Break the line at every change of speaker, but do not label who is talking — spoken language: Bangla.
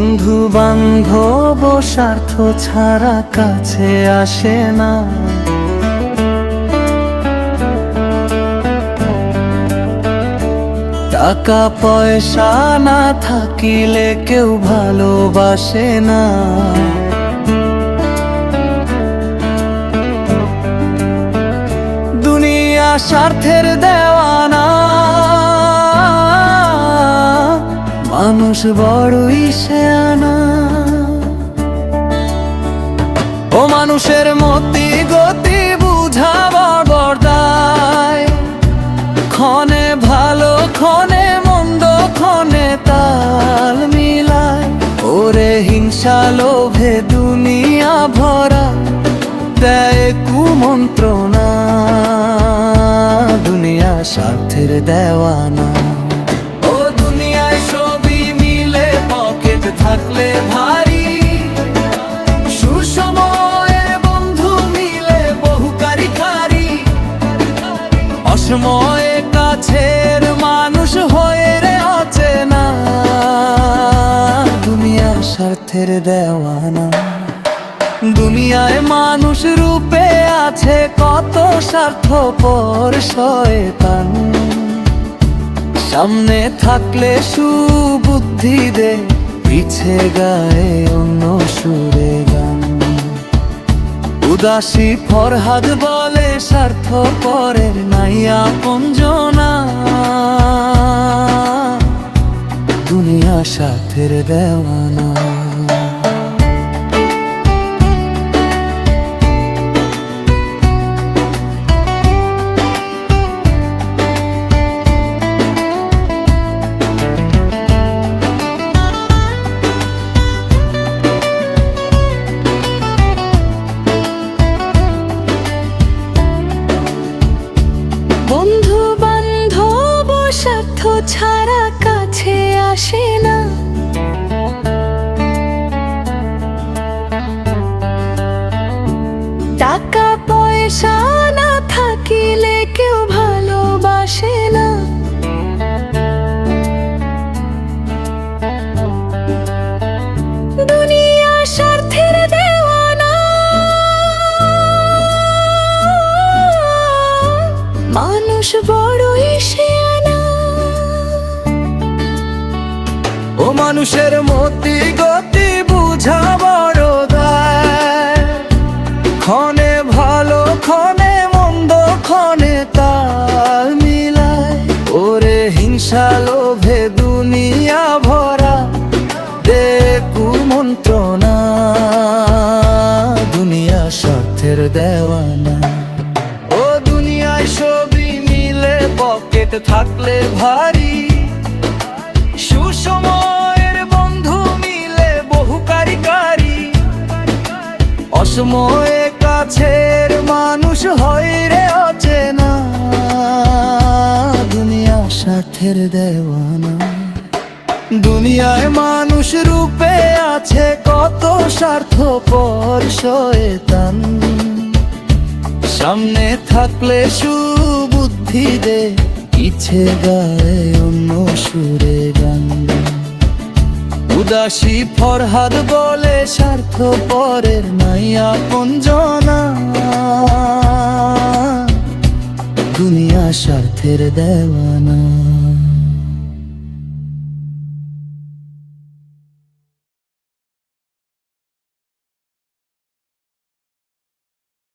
বন্ধু বান্ধব স্বার্থ ছাড়া কাছে আসে না। টাকা পয়সা না থাকিলে কেউ ভালোবাসে না। দুনিয়া স্বার্থের দেওয়ানা, মানুষ বড়ই শেয়ানা। ও মানুষের মতি গতি বুঝাবার বরদায়, ক্ষণে ভালো ক্ষণে মন্দ ক্ষণে তাল মিলায়। ওরে হিংসা লোভে দুনিয়া ভরা, দেয় কুমন্ত্রণা। দুনিয়া স্বার্থের দেওয়ানা। ও দুনিয়ায় সবই মিলে পকেট থাকলে ভারী, সুসময়ের বন্ধু মিলে বহু কারিখারি। অসময়ে কাছের মানুষ হয়ে রে অচেনা। দুনিয়া স্বার্থের দেওয়ানা। দুনিয়ায় মানুষ রূপে আছে কত স্বার্থপর শয়তান। সামনে থাকলে সুবুদ্ধি দে, পিছে গায়ে অন্য সুরে গান। উদাসী ফরহাদ বলে স্বার্থপরের নাই আপনজনা। দুনিয়া স্বার্থের দেওয়ানা।
বন্ধু বান্ধব স্বার্থ ছাড়া কাছে আসে না। টাকা পয়সা না থাকিলে কেউ ভালোবাসে না। দুনিয়া স্বার্থের দেওয়ানা, মানুষ বড়ই শেয়ানা।
ও মানুষের মতি গতি বুঝা বড় দায়, ক্ষণে ভালো ক্ষণে মন্দ ক্ষণে তাল মিলায়। ওরে হিংসা লোভে দুনিয়া ভরা, দে কুমন্ত্রণা। দুনিয়া স্বার্থের দেওয়ানা। ও দুনিয়ায় সবই মিলে পকেট থাকলে ভারী, সুসময়ের বন্ধু মিলে বহু কারিখারি। অসময়ে কাছের মানুষ হয় রে অচেনা। দুনিয়া স্বার্থের দেওয়ানা। দুনিয়ায় মানুষ রূপে আছে কত স্বার্থপর শয়তান। সামনে থাকলে সুবুদ্ধি দে, পিছে গায়ে অন্য সুরে গান। উদাসী ফরহাদ বলে স্বার্থপরের নাই আপনজনা। দুনিয়া স্বার্থের দেওয়ানা।